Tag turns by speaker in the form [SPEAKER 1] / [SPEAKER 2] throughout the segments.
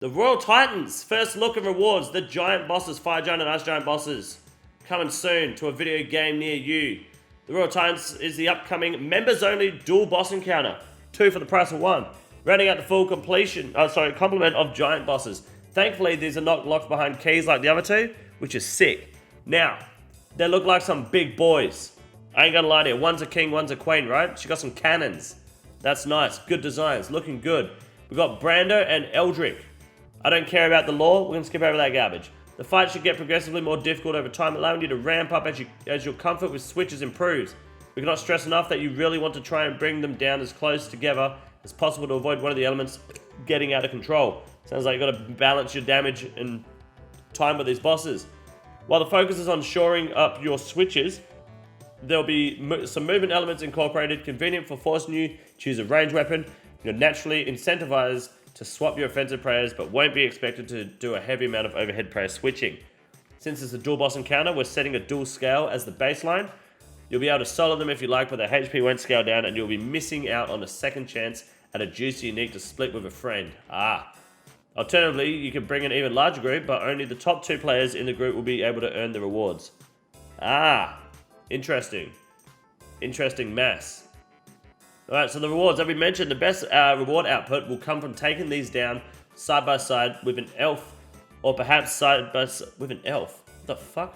[SPEAKER 1] The Royal Titans, first look and rewards, the giant bosses, fire giant and ice giant bosses. Coming soon to a video game near you. The Royal Titans is the upcoming members only dual boss encounter. 2 for the price of 1. Rounding out the full complement of giant bosses. Thankfully, these are not locked behind keys like the other 2, which is sick. Now, they look like some big boys. I ain't gonna lie to you, one's a king, one's a queen, right? She got some cannons. That's nice, good designs, looking good. We got Brando and Eldrick. I don't care about the lore, we're gonna skip over that garbage. The fight should get progressively more difficult over time, allowing you to ramp up as your comfort with switches improves. We cannot stress enough that you really want to try and bring them down as close together as possible to avoid one of the elements getting out of control. Sounds like you gotta balance your damage and time with these bosses. While the focus is on shoring up your switches, there'll be some movement elements incorporated, convenient for forcing you to choose a range weapon. You're naturally incentivized to swap your offensive prayers, but won't be expected to do a heavy amount of overhead prayer switching. Since it's a dual boss encounter, we're setting a dual scale as the baseline. You'll be able to solo them if you like, but the HP won't scale down, and you'll be missing out on a second chance at a juicy unique to split with a friend. Alternatively, you can bring an even larger group, but only the top 2 players in the group will be able to earn the rewards. Interesting. Interesting mass. Alright, so the rewards, as we mentioned, the best reward output will come from taking these down side by side with an elf, or perhaps side by side with an elf. What the fuck?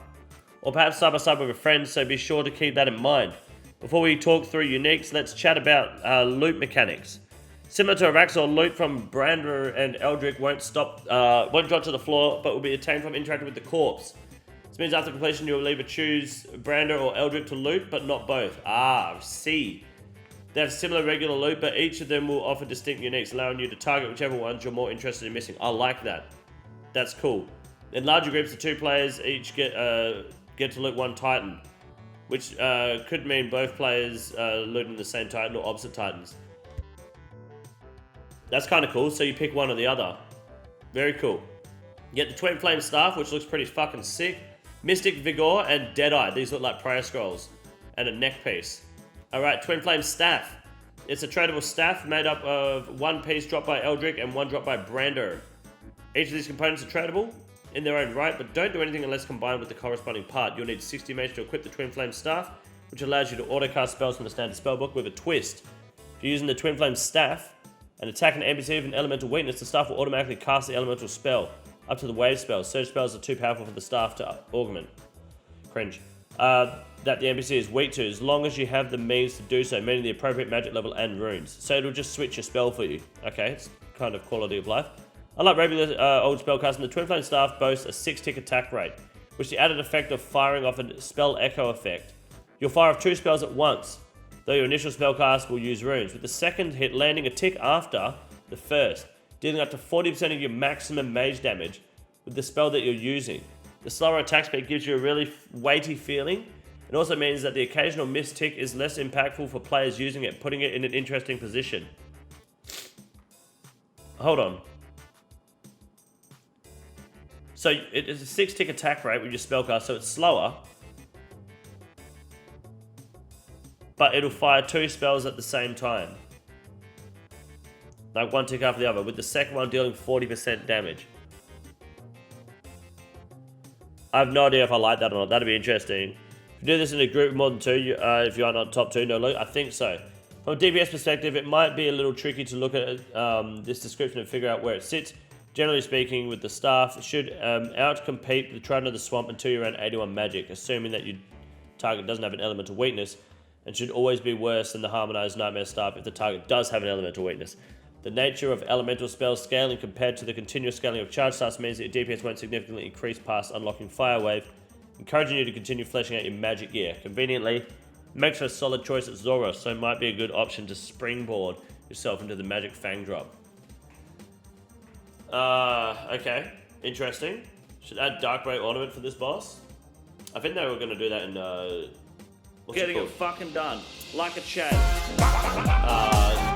[SPEAKER 1] Or perhaps side by side with a friend, so be sure to keep that in mind. Before we talk through uniques, let's chat about loot mechanics. Similar to Araxor, loot from Brander and Eldrick won't drop to the floor, but will be attained from interacting with the corpse. This means after completion, you'll either choose Brander or Eldrick to loot, but not both. See. They have similar regular loot, but each of them will offer distinct uniques, allowing you to target whichever ones you're more interested in missing. I like that. That's cool. In larger groups, the 2 players each get to loot 1 Titan, which could mean both players looting the same Titan or opposite Titans. That's kind of cool, so you pick one or the other. Very cool. You get the Twin Flame Staff, which looks pretty fucking sick. Mystic Vigor and Deadeye. These look like prayer scrolls. And a neck piece. Alright, Twin Flame Staff. It's a tradable staff made up of 1 piece dropped by Eldrick and 1 dropped by Brando. Each of these components are tradable in their own right, but don't do anything unless combined with the corresponding part. You'll need 60 mage to equip the Twin Flame Staff, which allows you to auto-cast spells from the standard spellbook with a twist. If you're using the Twin Flame Staff and attack an NPC with an elemental weakness, the staff will automatically cast the elemental spell, up to the wave spells. Surge spells are too powerful for the staff to augment. Cringe. That the NPC is weak to, as long as you have the means to do so, meaning the appropriate magic level and runes. So it'll just switch your spell for you. Okay, it's kind of quality of life. Unlike regular old spellcasting, the Twin Flame Staff boasts a 6-tick attack rate, which is the added effect of firing off a spell echo effect. You'll fire off 2 spells at once, though your initial spellcast will use runes, with the second hit landing a tick after the first, dealing up to 40% of your maximum mage damage with the spell that you're using. The slower attack speed gives you a really weighty feeling. It also means that the occasional miss tick is less impactful for players using it, putting it in an interesting position. Hold on. So it is a 6-tick attack rate with your spellcast, so it's slower. But it'll fire 2 spells at the same time. Like 1 tick after the other, with the second one dealing 40% damage. I have no idea if I like that or not. That'd be interesting. If you do this in a group of more than 2, if you are not top 2, no loot, I think so. From a DPS perspective, it might be a little tricky to look at this description and figure out where it sits. Generally speaking, with the staff, it should out-compete the Trident of the Swamp until you're around 81 magic, assuming that your target doesn't have an elemental weakness, and should always be worse than the Harmonized Nightmare Staff if the target does have an elemental weakness. The nature of elemental spell scaling compared to the continuous scaling of charge staffs means that your DPS won't significantly increase past unlocking Fire Wave, encouraging you to continue fleshing out your magic gear. Conveniently, makes for a solid choice at Zora, so might be a good option to springboard yourself into the magic Fang drop. Okay, interesting. Should add Darkblade Ornament for this boss. I think they were going to do that in, getting it fucking done. Like a Chad.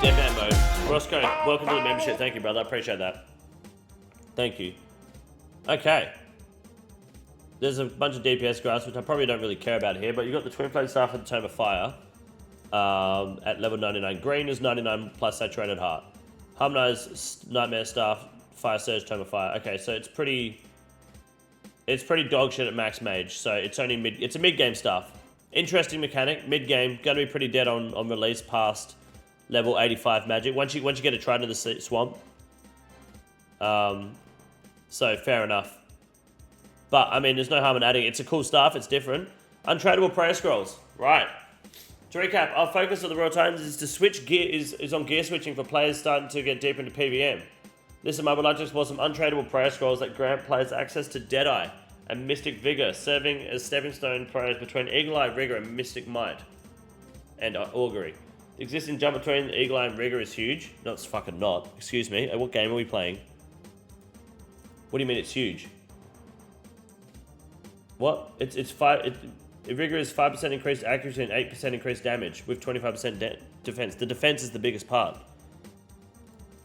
[SPEAKER 1] Deadman mode. Roscoe, welcome to the membership. Thank you, brother. I appreciate that. Thank you. Okay. There's a bunch of DPS graphs, which I probably don't really care about here, but you got the Twin Flame Staff at the Tome of Fire. At level 99. Green is 99 plus Saturated Heart. Harmonized Nightmare Staff Fire Surge, Tome of Fire. Okay, so it's pretty dog shit at max mage. So it's only it's a mid-game stuff. Interesting mechanic, mid-game, gonna be pretty dead on release past level 85 magic. Once you get a try into the swamp. So fair enough. But I mean, there's no harm in adding it. It's a cool stuff, it's different. Untradeable prayer scrolls. Right. To recap, our focus of the Royal Titans is to switch gear is on gear switching for players starting to get deeper into PVM. This time I would like to explore some untradeable prayer scrolls that grant players access to Deadeye and Mystic Vigor, serving as stepping stone prayers between Eagle Eye, Rigor, and Mystic Might. And Augury. The existing jump between Eagle Eye and Rigor is huge. No, it's fucking not. Excuse me. What game are we playing? What do you mean it's huge? What? Rigor is 5% increased accuracy and 8% increased damage with 25% defense. The defense is the biggest part.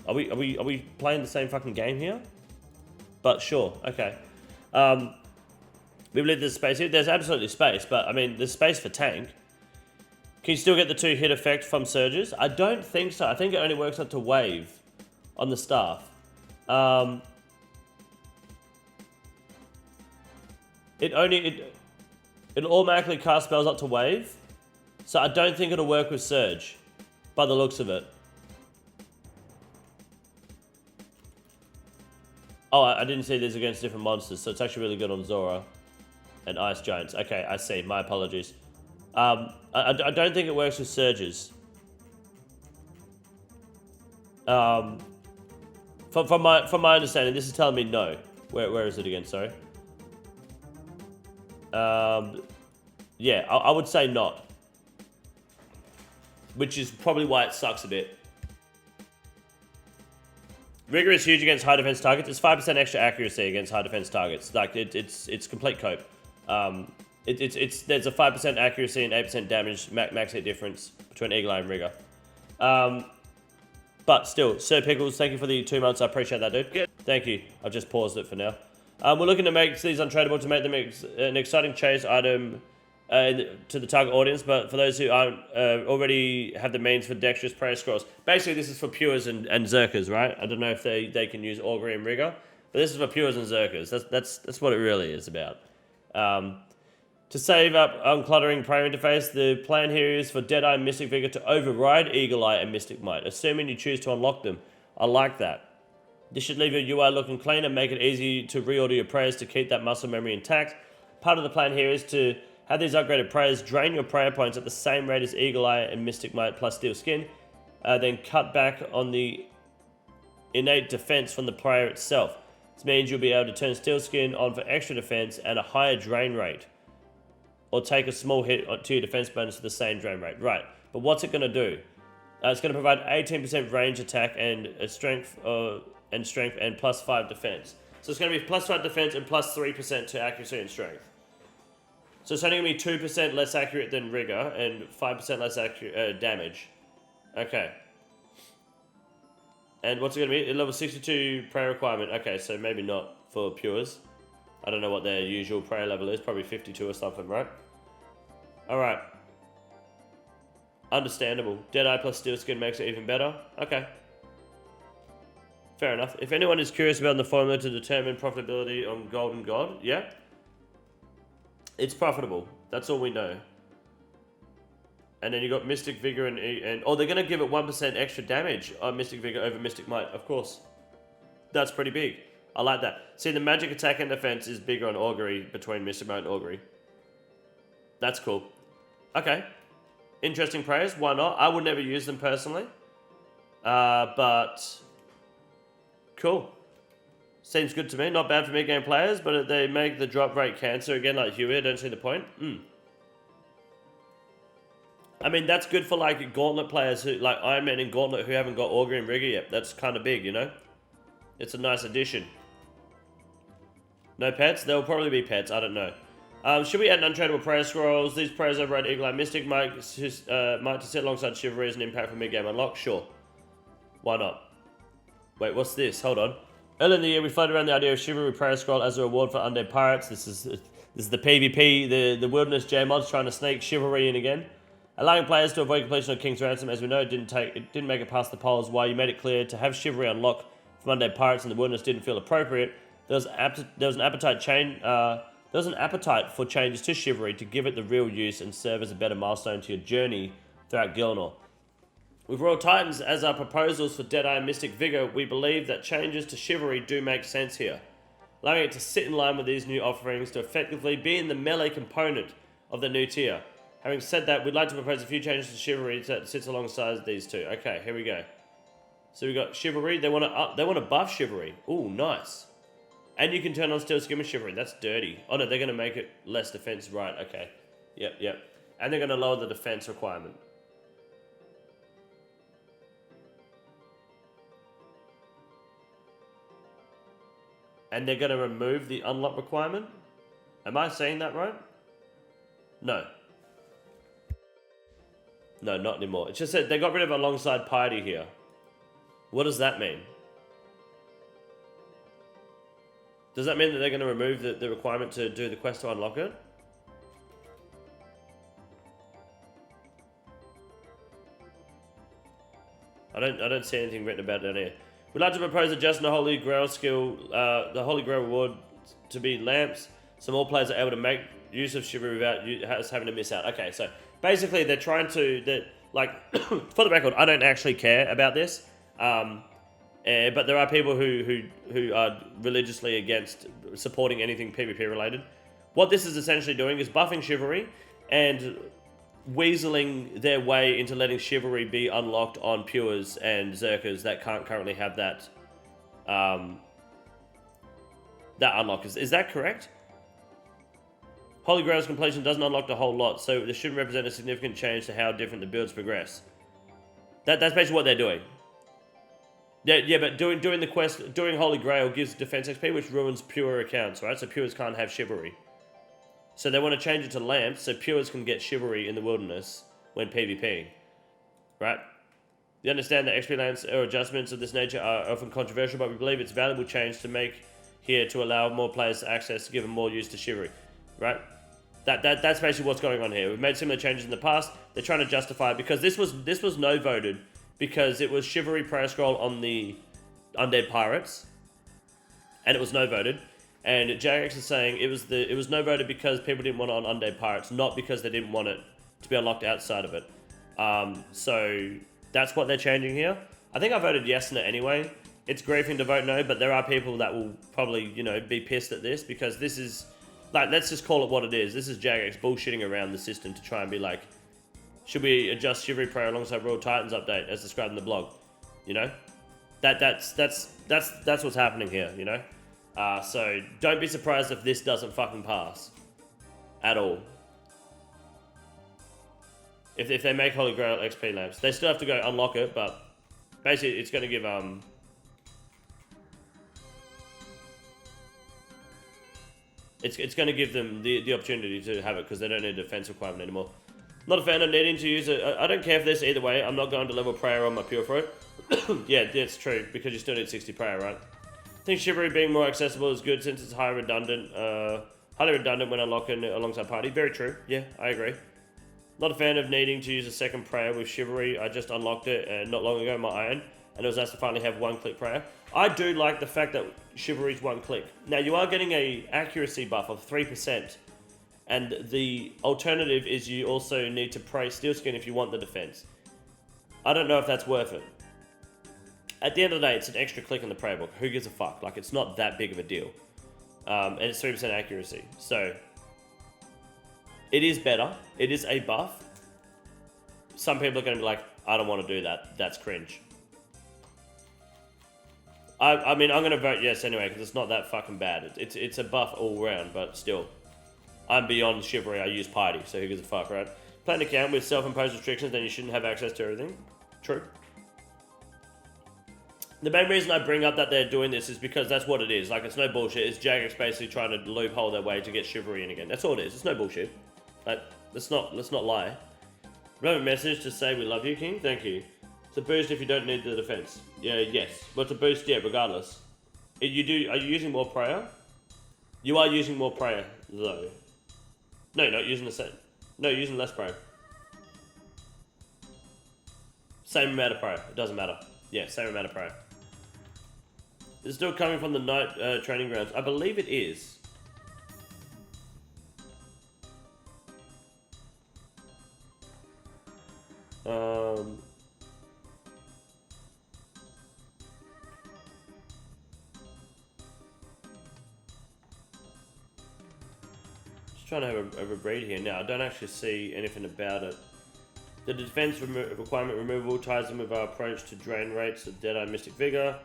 [SPEAKER 1] Are we playing the same fucking game here? But sure, okay. We believe there's space here. There's absolutely space, but I mean, there's space for tank. Can you still get the 2-hit effect from surges? I don't think so. I think it only works up to wave on the staff. It'll automatically cast spells up to wave, so I don't think it'll work with surge, by the looks of it. Oh, I didn't see these against different monsters, so it's actually really good on Zora and Ice Giants. Okay, I see. My apologies. I don't think it works with surges. From my understanding, this is telling me no. Where is it again? Sorry. Yeah, I would say not. Which is probably why it sucks a bit. Rigor is huge against high defense targets. It's 5% extra accuracy against high defense targets. Like it's complete cope. There's a 5% accuracy and 8% damage max hit difference between Eagle Eye and Rigor. But still, Sir Pickles, thank you for the 2 months. I appreciate that, dude. Good. Thank you. I've just paused it for now. We're looking to make these untradeable to make them an exciting chase item to the target audience, but for those who aren't already have the means for dexterous prayer scrolls. Basically, this is for Pures and Zerkers, right? I don't know if they can use Augury and Rigor, but this is for Pures and Zerkers. That's what it really is about. To save up uncluttering prayer interface, the plan here is for Deadeye and Mystic Vigor to override Eagle Eye and Mystic Might, assuming you choose to unlock them. I like that. This should leave your UI looking clean and make it easy to reorder your prayers to keep that muscle memory intact. Part of the plan here is to have these upgraded prayers drain your prayer points at the same rate as Eagle Eye and Mystic Might plus Steel Skin, then cut back on the innate defense from the prayer itself. This means you'll be able to turn Steel Skin on for extra defense and a higher drain rate, or take a small hit to your defense bonus for the same drain rate. Right, but what's it going to do? It's going to provide 18% range attack and strength and plus 5 defense. So it's going to be plus 5 defense and plus 3% to accuracy and strength. So it's only going to be 2% less accurate than Rigor and 5% less accurate damage. Okay. And what's it going to be? Level 62 prayer requirement. Okay, so maybe not for Pures. I don't know what their usual prayer level is. Probably 52 or something, right? Alright. Understandable. Deadeye plus Steel Skin makes it even better. Okay. Fair enough. If anyone is curious about the formula to determine profitability on Golden God, yeah. It's profitable. That's all we know. And then you got Mystic Vigor and oh, they're going to give it 1% extra damage on Mystic Vigor over Mystic Might, of course. That's pretty big. I like that. See, the magic attack and defense is bigger on Augury between Mystic Might and Augury. That's cool. Okay. Interesting prayers. Why not? I would never use them personally. But cool. Seems good to me. Not bad for mid-game players, but they make the drop rate cancer again like Huey. I don't see the point. I mean, that's good for like Gauntlet players who, like Ironman and Gauntlet, who haven't got Augury and Rigor yet. That's kind of big, you know? It's a nice addition. No pets? There will probably be pets. I don't know. Should we add untradeable prayer scrolls? These prayers override Eagle Eye Mystic Might to sit alongside Chivalry as an impact for mid-game unlock? Sure. Why not? Wait, what's this? Hold on. Earlier in the year, we floated around the idea of Chivalry Prayer Scroll as a reward for Undead Pirates. This is the PvP, the Wilderness J mods trying to sneak Chivalry in again. Allowing players to avoid completion of King's Ransom, as we know, it didn't make it past the polls. Why you made it clear to have Chivalry unlock from undead pirates in the wilderness didn't feel appropriate, there was an appetite for changes to chivalry to give it the real use and serve as a better milestone to your journey throughout Gilnor. With Royal Titans as our proposals for Deadeye and Mystic Vigor, we believe that changes to chivalry do make sense here, allowing it to sit in line with these new offerings to effectively be in the melee component of the new tier. Having said that, we'd like to propose a few changes to chivalry that sits alongside these two. Okay, here we go. So we got chivalry. They want to buff chivalry. Ooh, nice. And you can turn on steel skin with chivalry. That's dirty. Oh no, they're gonna make it less defense. Right. Okay. Yep. And they're gonna lower the defense requirement. And they're gonna remove the unlock requirement. Am I saying that right? No. No, not anymore. It's just that they got rid of alongside piety here. What does that mean? Does that mean that they're going to remove the requirement to do the quest to unlock it? I don't see anything written about it down here. We'd like to propose adjusting the Holy Grail skill, the Holy Grail reward to be lamps, so more players are able to make use of chivalry without us having to miss out. Okay, so basically they're trying to, for the record, I don't actually care about this, but there are people who are religiously against supporting anything PvP related. What this is essentially doing is buffing chivalry and weaseling their way into letting chivalry be unlocked on pures and zerkers that can't currently have that that unlock. Is that correct? Holy Grail's completion doesn't unlock the whole lot, so this shouldn't represent a significant change to how different the builds progress. That's basically what they're doing. Yeah, but doing the quest, doing Holy Grail gives defense XP, which ruins pure accounts, right? So pures can't have chivalry. So they want to change it to lamps, so pures can get chivalry in the wilderness when PvPing, right? You understand that XP lamps or adjustments of this nature are often controversial, but we believe it's a valuable change to make here to allow more players access to give them more use to chivalry, right? That's basically what's going on here. We've made similar changes in the past. They're trying to justify it because this was no voted because it was chivalry prayer scroll on the undead pirates, and it was no voted. And Jagex is saying it was no voted because people didn't want it on undead pirates, not because they didn't want it to be unlocked outside of it. So that's what they're changing here. I think I voted yes on it anyway. It's griefing to vote no, but there are people that will probably, be pissed at this because this is, let's just call it what it is. This is Jagex bullshitting around the system to try and be like, should we adjust Chivalry Prayer alongside Royal Titans update as described in the blog? That's what's happening here, So don't be surprised if this doesn't fucking pass. At all. If they make Holy Grail XP lamps. They still have to go unlock it, but basically it's gonna give It's going to give them the opportunity to have it because they don't need a defense requirement anymore. Not a fan of needing to use it. I don't care for this either way. I'm not going to level prayer on my pure for it. Yeah, that's true because you still need 60 prayer, right? I think chivalry being more accessible is good since it's highly redundant when unlocking alongside party. Very true. Yeah, I agree. Not a fan of needing to use a second prayer with chivalry. I just unlocked it not long ago in my iron, and it was nice to finally have one-click prayer. I do like the fact that chivalry's one-click. Now, you are getting a accuracy buff of 3%, and the alternative is you also need to pray steel skin if you want the defense. I don't know if that's worth it. At the end of the day, it's an extra click in the prayer book. Who gives a fuck? Like, it's not that big of a deal. And it's 3% accuracy. So, it is better. It is a buff. Some people are going to be like, I don't want to do that. That's cringe. I mean, I'm going to vote yes anyway, because it's not that fucking bad. It's a buff all round, but still. I'm beyond chivalry. I use piety, so who gives a fuck, right? Play an account with self-imposed restrictions, then you shouldn't have access to everything. True. The main reason I bring up that they're doing this is because that's what it is. Like, it's no bullshit. It's Jagex basically trying to loophole their way to get chivalry in again. That's all it is. It's no bullshit. Like, let's not lie. Wrote a message to say we love you, King. Thank you. It's a boost if you don't need the defense. Yeah, yes. But it's a boost, yeah, regardless. Are you using more prayer? You are using more prayer, though. No, not using the same. No, using less prayer. Same amount of prayer. It doesn't matter. Yeah, same amount of prayer. It's still coming from the night training grounds. I believe it is. Just trying to have a read here now. I don't actually see anything about it. The defense requirement removal ties in with our approach to drain rates of Deadeye Mystic Vigor,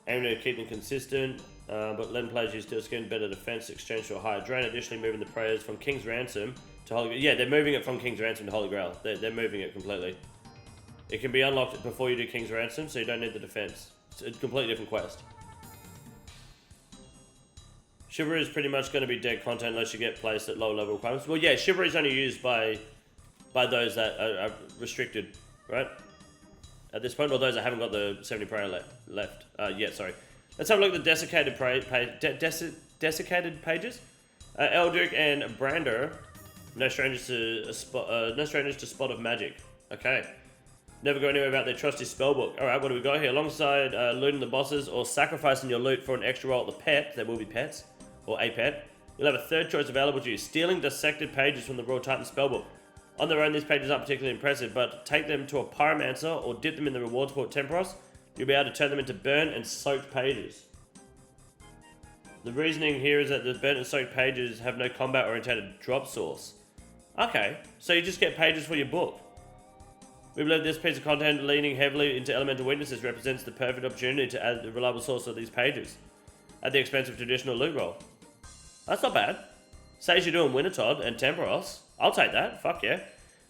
[SPEAKER 1] aiming to keep them consistent, but letting players use Steel Skin better defense exchange to a higher drain. Additionally, moving the prayers from King's Ransom to Holy Grail. Yeah, they're moving it from King's Ransom to Holy Grail. They're moving it completely. It can be unlocked before you do King's Ransom, so you don't need the defense. It's a completely different quest. Chivalry is pretty much going to be dead content unless you get placed at lower level requirements. Well, yeah, Chivalry is only used by those that are restricted, right? At this point, or those that haven't got the 70 prayer left yet, sorry. Let's have a look at the desiccated desiccated pages. Eldrick and Brander, no strangers to Spot of Magic. Okay. Never go anywhere without their trusty spellbook. Alright, what do we got here? Alongside looting the bosses or sacrificing your loot for an extra roll at the pet, there will be pets, or a pet, you'll have a third choice available to you. Stealing dissected pages from the Royal Titan spellbook. On their own, these pages aren't particularly impressive, but take them to a pyromancer or dip them in the rewards port Temporos, you'll be able to turn them into burnt and soaked pages. The reasoning here is that the burnt and soaked pages have no combat-oriented drop source. Okay, so you just get pages for your book. We believe this piece of content leaning heavily into elemental weaknesses represents the perfect opportunity to add a reliable source of these pages at the expense of traditional loot roll. That's not bad. Says you're doing Wintertodt and Temporos. I'll take that, fuck yeah.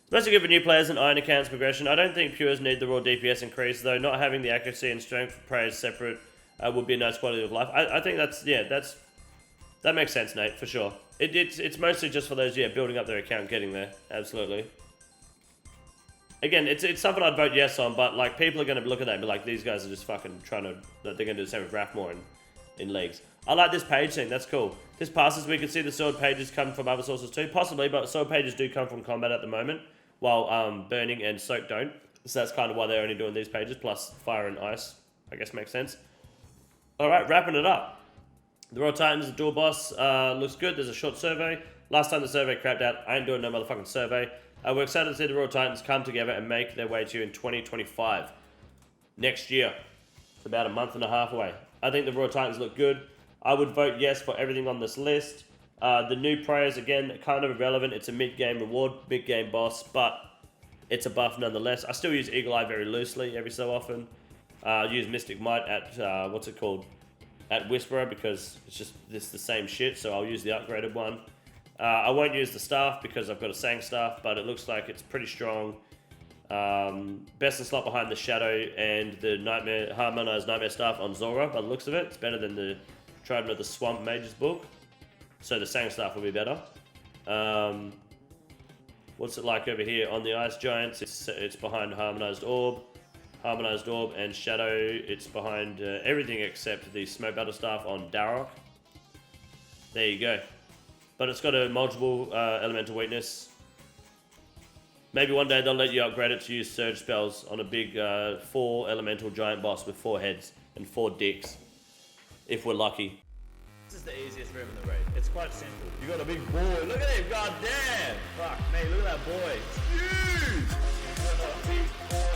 [SPEAKER 1] Especially good for new players and iron accounts progression. I don't think Pures need the raw DPS increase, though not having the accuracy and strength prayers separate would be a nice quality of life. I think that makes sense, Nate, for sure. It's mostly just for those, building up their account and getting there, absolutely. Again, it's something I'd vote yes on, but like people are going to look at that and be like, these guys are just fucking trying to, they're going to do the same with Rathmore in leagues. I like this page thing, that's cool. This passes, we can see the sword pages come from other sources too, possibly, but sword pages do come from combat at the moment, while burning and soak don't. So that's kind of why they're only doing these pages, plus fire and ice, I guess makes sense. Alright, wrapping it up. The Royal Titans, the dual boss, looks good, there's a short survey. Last time the survey crapped out, I ain't doing no motherfucking survey. We're excited to see the Royal Titans come together and make their way to you in 2025. Next year. It's about a month and a half away. I think the Royal Titans look good. I would vote yes for everything on this list. The new prayers, again, kind of irrelevant. It's a mid-game reward, mid-game boss, but it's a buff nonetheless. I still use Eagle Eye very loosely every so often. I use Mystic Might at, at Whisperer because it's just the same shit, so I'll use the upgraded one. I won't use the staff because I've got a Sang staff, but it looks like it's pretty strong. Best in slot behind the Shadow and the Harmonized Nightmare staff on Zora, by the looks of it. It's better than the Trident of the Swamp Mage's book, so the Sang staff will be better. What's it like over here on the Ice Giants? It's behind Harmonized Orb, and Shadow. It's behind everything except the Smoke Battle staff on Darok. There you go. But it's got a multiple elemental weakness. Maybe one day they'll let you upgrade it to use surge spells on a big 4 elemental giant boss with 4 heads and 4 dicks. If we're lucky. This is the easiest move in the raid. It's quite simple. You got a big boy. Look at him. God damn. Fuck me. Look at that boy. It's huge. You got a big boy.